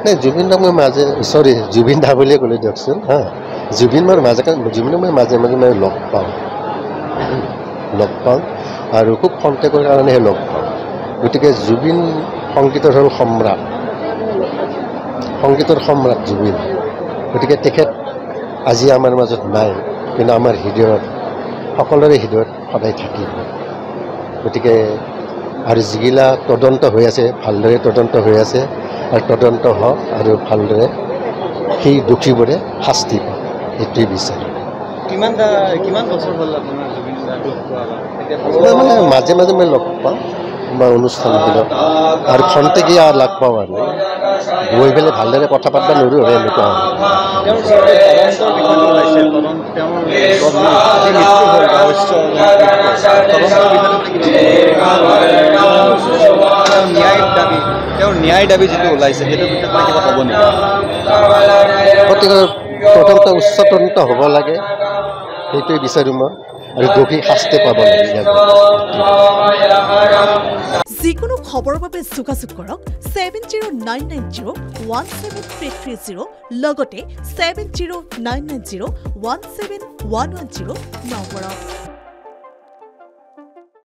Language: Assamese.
নাই জুবিন দাক মই মাজে চৰি জুবিন দা বুলিয়ে ক'লোঁ দিয়কচোন হা জুবিন মই জুবিনক মই মাজে মাজে মই লগ পাওঁ আৰু খুব খন্তেকৰ কাৰণেহে লগ পাওঁ গতিকে জুবিন সংগীতৰ হ'ল সংগীতৰ সম্ৰাট জুবিন গতিকে তেখেত আজি আমাৰ মাজত নাই কিন্তু আমাৰ হৃদয়ত সকলোৰে হৃদয়ত সদায় থাকিব গতিকে আৰু যিগিলা তদন্ত হৈ আছে ভালদৰে তদন্ত হৈ আছে আৰু তদন্ত হওক আৰু ভালদৰে সেই দোষীবোৰে শাস্তি পাওক এইটোৱেই বিচাৰোঁ কিমান বছৰ হ'ল আপোনাৰ জুবিন দাক লগ পোৱা মানে মাজে মাজে মই লগ পাওঁ বা অনুষ্ঠানবিলাক আৰু খন্তেকীয়া লগ পাওঁ আৰু গৈ পেলাই ভালদৰে কথা পাতিব নোৱাৰোঁ আৰু এনেকুৱা ন্যায় দাবী যিটো ওলাইছে সেইটো কিবা ক'ব নেকি গতিকে তদন্ত উচ্চ তদন্ত হ'ব লাগে সেইটোৱে বিচাৰোঁ মই আৰু দোষী শাস্তি পাব লাগে যিকোনো খবৰৰ বাবে যোগাযোগ কৰক 7099017330 লগতে 7099017110 নম্বৰত।